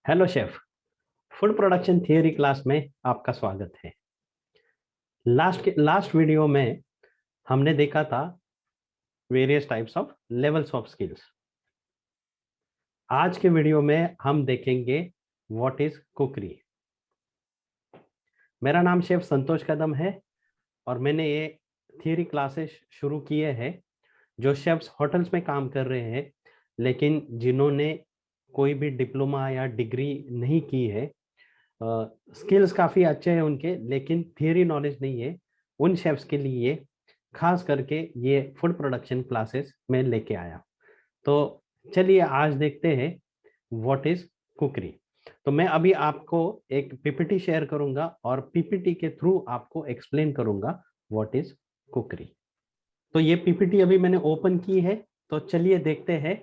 Hello chef. Food production theory class में आपका स्वागत है। लास्ट वीडियो में हमने देखा था various types of levels of skills. आज के वीडियो में हम देखेंगे व्हाट इज कुकरी। मेरा नाम शेफ संतोष कदम है और मैंने ये थियरी क्लासेस शुरू किए हैं जो शेफ्स होटल्स में काम कर रहे हैं लेकिन जिन्होंने कोई भी डिप्लोमा या डिग्री नहीं की है। स्किल्स काफ़ी अच्छे हैं उनके लेकिन थियरी नॉलेज नहीं है। उन शेफ्स के लिए खास करके ये फूड प्रोडक्शन क्लासेस में लेके आया। तो चलिए आज देखते हैं व्हाट इज कुकरी। तो मैं अभी आपको एक पीपीटी शेयर करूंगा और पीपीटी के थ्रू आपको एक्सप्लेन करूंगा व्हाट इज कुकरी। तो ये पीपीटी अभी मैंने ओपन की है। तो चलिए देखते हैं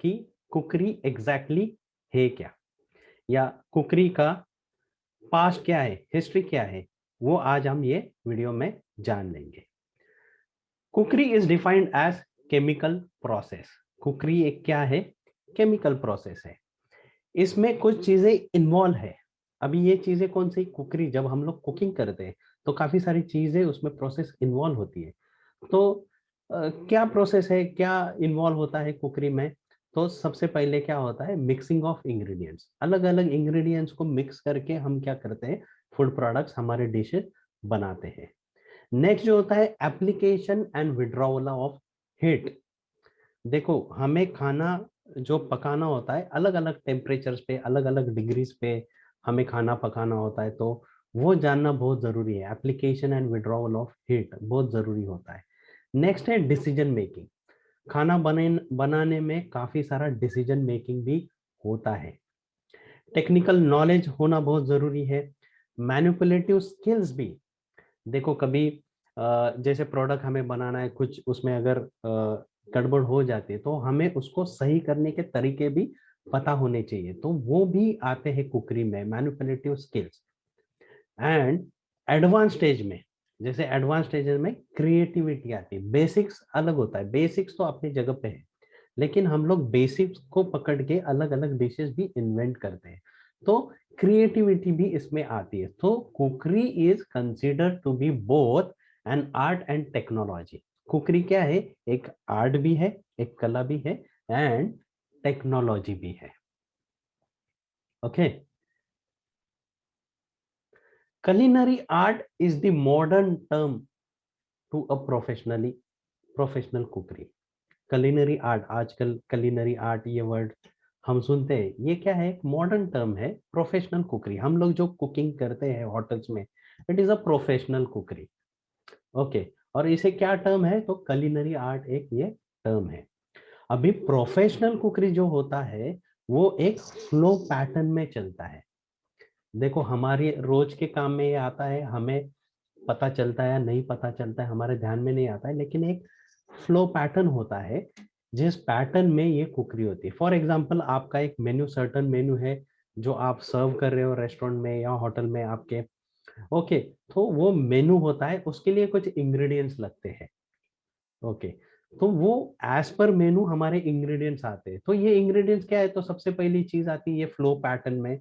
कि कुकरी एग्जैक्टली है क्या, या कुकरी का पास्ट क्या है, हिस्ट्री क्या है, वो आज हम ये वीडियो में जान लेंगे। Cookery is defined as chemical process. Cookery एक क्या है? केमिकल प्रोसेस है। इसमें कुछ चीजें इन्वॉल्व है। अभी ये चीजें कौन सी? कुकरी जब हम लोग कुकिंग करते हैं तो काफी सारी चीजें उसमें प्रोसेस इन्वॉल्व होती है। तो क्या प्रोसेस है, क्या इन्वॉल्व होता है कुकरी में? तो सबसे पहले क्या होता है? Mixing of ingredients. अलग अलग इंग्रेडिएंट्स को मिक्स करके हम क्या करते हैं? फूड प्रोडक्ट्स, हमारे डिशेस बनाते हैं। नेक्स्ट जो होता है application and withdrawal of heat. देखो, हमें खाना जो पकाना होता है अलग अलग टेम्परेचर्स पे, अलग अलग डिग्रीज पे हमें खाना पकाना होता है। तो वो जानना बहुत जरूरी है। Application and withdrawal of heat बहुत जरूरी होता है। नेक्स्ट है डिसीजन मेकिंग। खाना बनाने में काफी सारा डिसीजन मेकिंग भी होता है। टेक्निकल नॉलेज होना बहुत जरूरी है। मैनिपुलेटिव स्किल्स भी। देखो, कभी जैसे प्रोडक्ट हमें बनाना है, कुछ उसमें अगर गड़बड़ हो जाती है तो हमें उसको सही करने के तरीके भी पता होने चाहिए। तो वो भी आते हैं कुकरी में, manipulative skills. And advance stage में, जैसे एडवांस स्टेज में क्रिएटिविटी आती है। बेसिक्स अलग होता है, बेसिक्स तो अपनी जगह पे है लेकिन हम लोग बेसिक्स को पकड़ के अलग अलग डिशेस भी इन्वेंट करते हैं। तो क्रिएटिविटी भी इसमें आती है। तो cookery is considered to be both an art and technology. Cookery क्या है? एक आर्ट भी है, एक कला भी है एंड टेक्नोलॉजी भी है। Okay. culinary art is the modern term to a professional cookery. culinary art, आजकल culinary art ये वर्ड हम सुनते हैं, ये क्या है? एक मॉडर्न टर्म है। प्रोफेशनल कुकरी, हम लोग जो कुकिंग करते हैं होटल्स में, it is a professional cookery. Okay. और इसे क्या टर्म है? तो culinary आर्ट एक ये टर्म है। अभी प्रोफेशनल कुकरी जो होता है वो एक फ्लो पैटर्न में चलता है। देखो, हमारे रोज के काम में ये आता है, हमें पता चलता है या नहीं पता चलता है, हमारे ध्यान में नहीं आता है, लेकिन एक फ्लो पैटर्न होता है जिस पैटर्न में ये कुकरी होती है। फॉर एग्जाम्पल, आपका एक मेन्यू, सर्टन मेन्यू है जो आप सर्व कर रहे हो रेस्टोरेंट में या होटल में आपके। ओके। तो वो मेन्यू होता है, उसके लिए कुछ इंग्रेडिएंट्स लगते हैं। ओके। तो वो एज पर मेनू हमारे इंग्रेडिएंट्स आते हैं। तो ये इंग्रेडिएंट्स क्या है? तो सबसे पहली चीज आती है ये फ्लो पैटर्न में।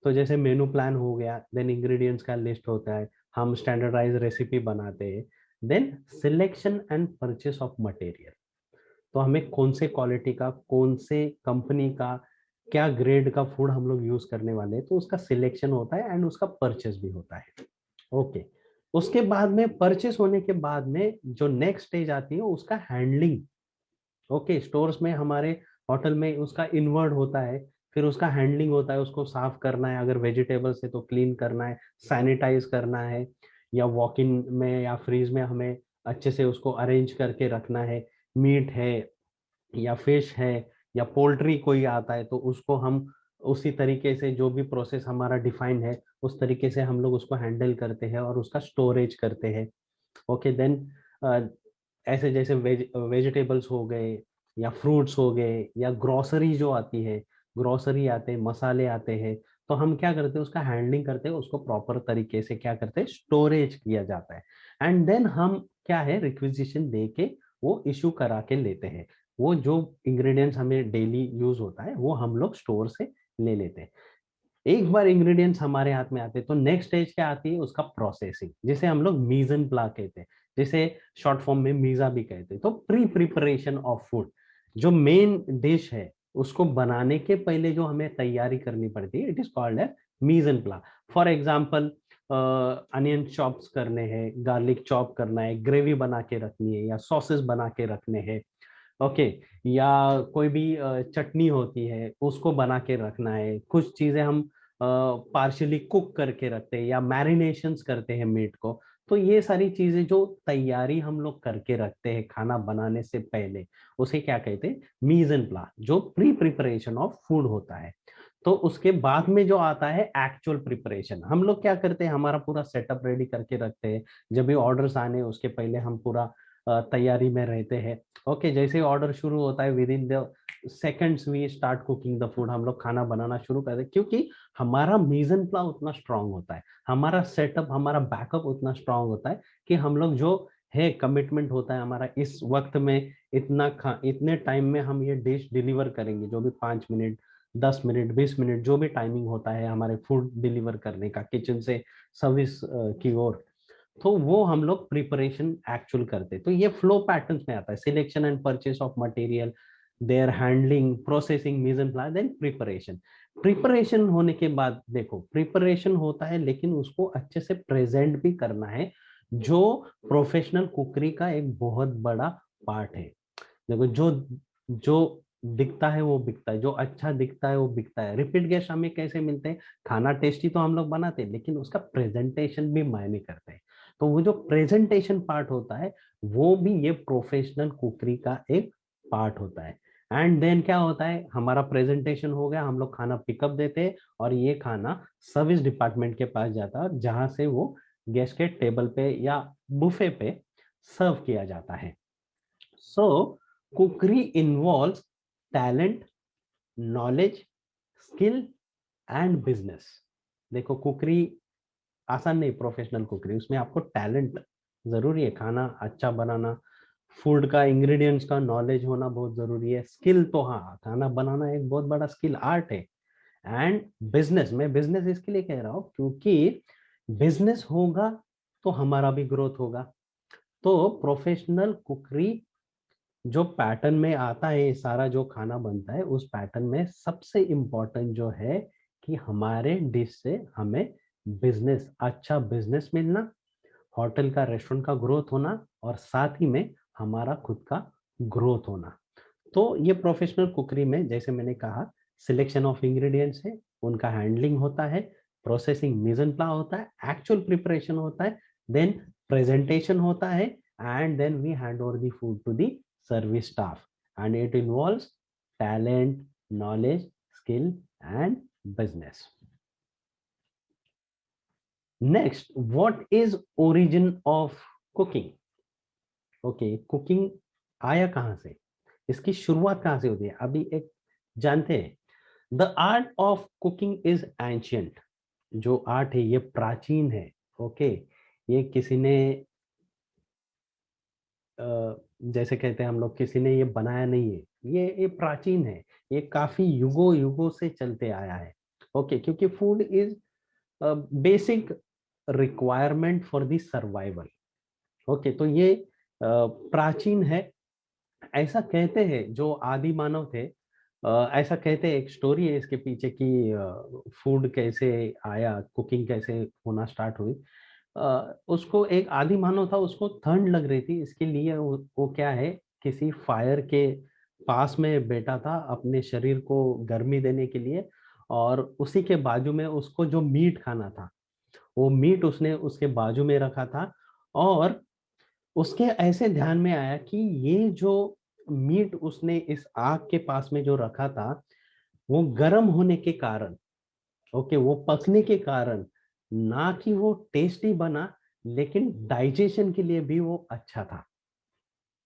तो जैसे मेनू प्लान हो गया, देन इंग्रेडिएंट्स का लिस्ट होता है, हम स्टैंडर्डाइज रेसिपी बनाते हैं। Then selection and purchase of material. तो हमें कौन से क्वालिटी का, कौन से कंपनी का, क्या ग्रेड का फूड हम लोग यूज करने वाले हैं, तो उसका सिलेक्शन होता है एंड उसका परचेस भी होता है। ओके। उसके बाद में, परचेस होने के बाद में जो नेक्स्ट स्टेज आती है उसका हैंडलिंग। ओके। स्टोर्स में, हमारे होटल में उसका इनवर्ड होता है, फिर उसका हैंडलिंग होता है, उसको साफ करना है, अगर वेजिटेबल्स है तो क्लीन करना है, सैनिटाइज करना है, या वॉक इन में या फ्रीज में हमें अच्छे से उसको अरेंज करके रखना है। मीट है या फिश है या पोल्ट्री कोई आता है तो उसको हम उसी तरीके से, जो भी प्रोसेस हमारा डिफाइन है उस तरीके से हम लोग उसको हैंडल करते हैं और उसका स्टोरेज करते हैं। ओके। देन ऐसे जैसे वेजिटेबल्स हो गए या फ्रूट्स हो गए या ग्रोसरी जो आती है, ग्रोसरी आते हैं, मसाले आते हैं, तो हम क्या करते हैं? उसका हैंडलिंग करते हैं, उसको प्रॉपर तरीके से क्या करते हैं? स्टोरेज किया जाता है। एंड देन हम क्या है? रिक्विजिशन दे के वो इशू करा के लेते हैं। वो जो इंग्रेडिएंट्स हमें डेली यूज होता है वो हम लोग स्टोर से ले लेते हैं। एक बार इंग्रेडिएंट्स हमारे हाथ में आते हैं तो नेक्स्ट स्टेज क्या आती है, उसका प्रोसेसिंग, जिसे हम लोग मीजन प्ला कहते हैं, जिसे शॉर्ट फॉर्म में मीजा भी कहते हैं। तो प्री प्रिपरेशन ऑफ फूड, जो मेन डिश है उसको बनाने के पहले जो हमें तैयारी करनी पड़ती है, इट इज कॉल्ड ए मीजन प्ला। फॉर एग्जाम्पल, अनियन चॉप्स करने हैं, गार्लिक चॉप करना है, ग्रेवी बना के रखनी है, या सॉसेस बना के रखने हैं, ओके, या कोई भी चटनी होती है उसको बना के रखना है। कुछ चीजें हम पार्शियली कुक करके रखते हैं या मैरिनेशंस करते हैं मीट को। तो ये सारी चीजें जो तैयारी हम लोग करके रखते हैं खाना बनाने से पहले, उसे क्या कहते हैं, मीज़न प्ला, जो प्री प्रिपरेशन ऑफ फूड होता है। तो उसके बाद में जो आता है एक्चुअल प्रिपरेशन, हम लोग क्या करते हैं, हमारा पूरा सेटअप रेडी करके रखते हैं। जब भी ऑर्डर्स आने उसके पहले हम पूरा तैयारी में रहते हैं। ओके, जैसे ही ऑर्डर शुरू होता है, within the seconds we start cooking the food, हम लोग खाना बनाना शुरू करते हैं, क्योंकि हमारा मीजन प्लान उतना स्ट्रांग होता है, हमारा सेटअप, हमारा बैकअप उतना स्ट्रांग होता है कि हम लोग जो है, कमिटमेंट होता है हमारा, इस वक्त में इतने टाइम में हम ये डिश डिलीवर करेंगे, जो भी 5 मिनट, 10 मिनट, 20 मिनट, जो भी टाइमिंग होता है हमारे फूड डिलीवर करने का किचन से सर्विस की ओर, तो वो हम लोग प्रिपरेशन एक्चुअल करते। तो ये फ्लो पैटर्न्स में आता है, selection and purchase of material, their handling, processing, मीजन प्लान, देन प्रिपरेशन। प्रिपरेशन होने के बाद देखो, प्रिपरेशन होता है लेकिन उसको अच्छे से प्रेजेंट भी करना है, जो प्रोफेशनल कुकरी का एक बहुत बड़ा पार्ट है। देखो, जो जो दिखता है वो बिकता है, जो अच्छा दिखता है वो बिकता है। रिपीट गेस्ट हमें कैसे मिलते हैं, खाना टेस्टी तो हम लोग बनाते हैं लेकिन उसका प्रेजेंटेशन भी मायने करते हैं। तो वो जो प्रेजेंटेशन पार्ट होता है, वो भी ये प्रोफेशनल कुकरी का एक पार्ट होता है। एंड देन क्या होता है, हमारा प्रेजेंटेशन हो गया, हम लोग खाना पिकअप देते हैं, और ये खाना सर्विस डिपार्टमेंट के पास जाता है, जहां से वो गेस्ट के टेबल पे या बुफे पे सर्व किया जाता है। So cookery involves talent, knowledge, skill and business. देखो, कुकरी आसान नहीं, प्रोफेशनल कुकरी, उसमें आपको टैलेंट जरूरी है, खाना अच्छा बनाना, फूड का इंग्रेडिएंट्स का नॉलेज होना बहुत जरूरी है, स्किल तो हाँ, खाना बनाना एक बहुत बड़ा स्किल आर्ट है। एंड बिजनेस, मैं बिजनेस इसके लिए कह रहा हूँ क्योंकि बिजनेस होगा तो हमारा भी ग्रोथ होगा। तो प्रोफेशनल कुकरी जो पैटर्न में आता है, ये सारा जो खाना बनता है, उस पैटर्न में सबसे इम्पोर्टेंट जो है कि हमारे डिश से हमें बिजनेस, अच्छा बिजनेस मिलना, होटल का, रेस्टोरेंट का ग्रोथ होना, और साथ ही में हमारा खुद का ग्रोथ होना। तो ये प्रोफेशनल कुकरी में, जैसे मैंने कहा, सिलेक्शन ऑफ इंग्रेडिएंट्स है, उनका हैंडलिंग होता है, प्रोसेसिंग मीजन प्ला होता है, एक्चुअल प्रिपरेशन होता है, देन प्रेजेंटेशन होता है, and then we hand over the food to the service staff, and it involves talent, knowledge, skill and business. Next, what is origin of cooking? Okay, cooking आया कहाँ से, इसकी शुरुआत कहाँ से होती है, अभी एक जानते हैं। The art of cooking is ancient. जो आर्ट है ये प्राचीन है। ओके, ये किसी ने जैसे कहते हैं हम लोग, किसी ने ये बनाया नहीं है, ये प्राचीन है, ये काफी युगों युगों से चलते आया है। ओके, क्योंकि food is basic requirement for the survival. Okay, तो ये प्राचीन है। ऐसा कहते हैं जो आदि मानव थे, ऐसा कहते हैं, एक स्टोरी है इसके पीछे कि फूड कैसे आया, कुकिंग कैसे होना स्टार्ट हुई। उसको एक आदि मानव था, उसको ठंड लग रही थी, इसके लिए वो क्या है, किसी फायर के पास में बैठा था अपने शरीर को गर्मी देने के लिए, और उसी के बाजू में उसको जो मीट खाना था, वो मीट उसने उसके बाजू में रखा था। और उसके ऐसे ध्यान में आया कि ये जो मीट उसने इस आग के पास में जो रखा था, वो गर्म होने के कारण, ओके, वो पकने के कारण, ना कि वो टेस्टी बना, लेकिन डाइजेशन के लिए भी वो अच्छा था।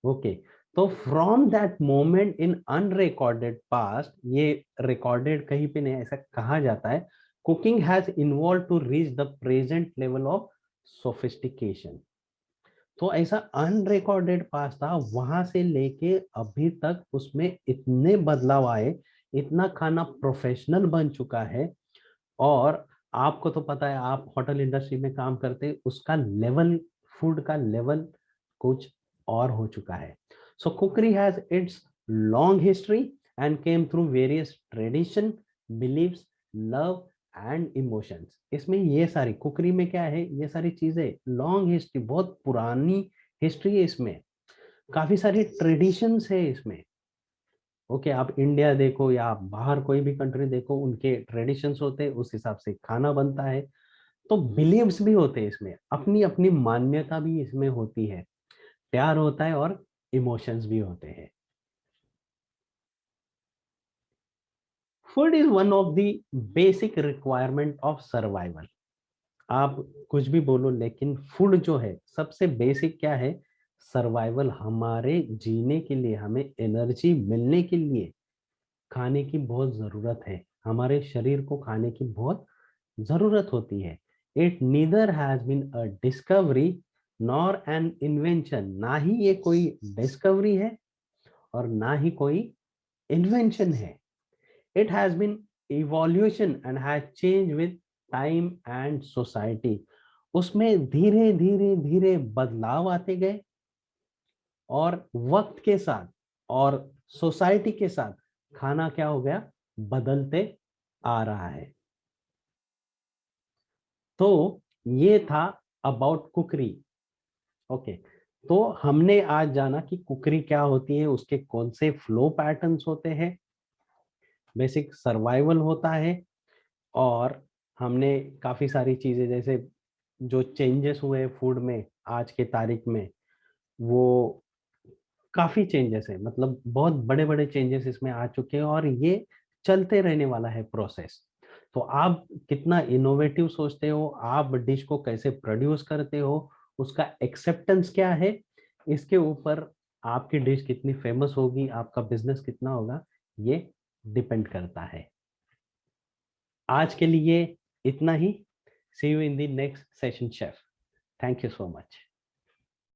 ओके, तो from that moment in unrecorded past, ये रिकॉर्डेड कहीं पे नहीं, ऐसा कहा जाता है, cooking has involve to reach the present level of sophistication. तो ऐसा अनरिकॉर्डेड पास था, वहां से लेके अभी तक उसमें इतने बदलाव आए, इतना खाना प्रोफेशनल बन चुका है। और आपको तो पता है, आप होटल इंडस्ट्री में काम करते हैं, उसका लेवल, फूड का लेवल कुछ और हो चुका है। So cookery has its long history and came through various tradition, beliefs, love and emotions. इसमें ये सारी कुकरी में क्या है, ये सारी चीजें लॉन्ग हिस्ट्री, बहुत पुरानी हिस्ट्री है इसमें, काफी सारी ट्रेडिशंस है इसमें। ओके, आप इंडिया देखो या आप बाहर कोई भी कंट्री देखो, उनके ट्रेडिशंस होते हैं, उस हिसाब से खाना बनता है। तो बिलीव्स भी होते हैं इसमें, अपनी अपनी मान्यता भी इसमें होती है, प्यार होता है और इमोशंस भी होते हैं। Food is one of the basic requirement of survival. आप कुछ भी बोलो, लेकिन फूड जो है सबसे बेसिक क्या है, सर्वाइवल, हमारे जीने के लिए, हमें एनर्जी मिलने के लिए खाने की बहुत जरूरत है, हमारे शरीर को खाने की बहुत जरूरत होती है। It neither has been a discovery nor an invention. ना ही ये कोई डिस्कवरी है और ना ही कोई इन्वेंशन है। It has been evolution and has change with time and society. उसमें धीरे धीरे धीरे बदलाव आते गए, और वक्त के साथ और सोसाइटी के साथ खाना क्या हो गया, बदलते आ रहा है। तो ये था अबाउट कुकरी। ओके, तो हमने आज जाना कि कुकरी क्या होती है, उसके कौन से फ्लो पैटर्न्स होते हैं, बेसिक सर्वाइवल होता है। और हमने काफी सारी चीजें, जैसे जो चेंजेस हुए फूड में आज के तारीख में, वो काफी चेंजेस है, मतलब बहुत बड़े बड़े चेंजेस इसमें आ चुके हैं, और ये चलते रहने वाला है प्रोसेस। तो आप कितना इनोवेटिव सोचते हो, आप डिश को कैसे प्रोड्यूस करते हो, उसका एक्सेप्टेंस क्या है, इसके ऊपर आपकी डिश कितनी फेमस होगी, आपका बिजनेस कितना होगा, ये डिपेंड करता है। आज के लिए इतना ही। See you in the next session chef. Thank you so much.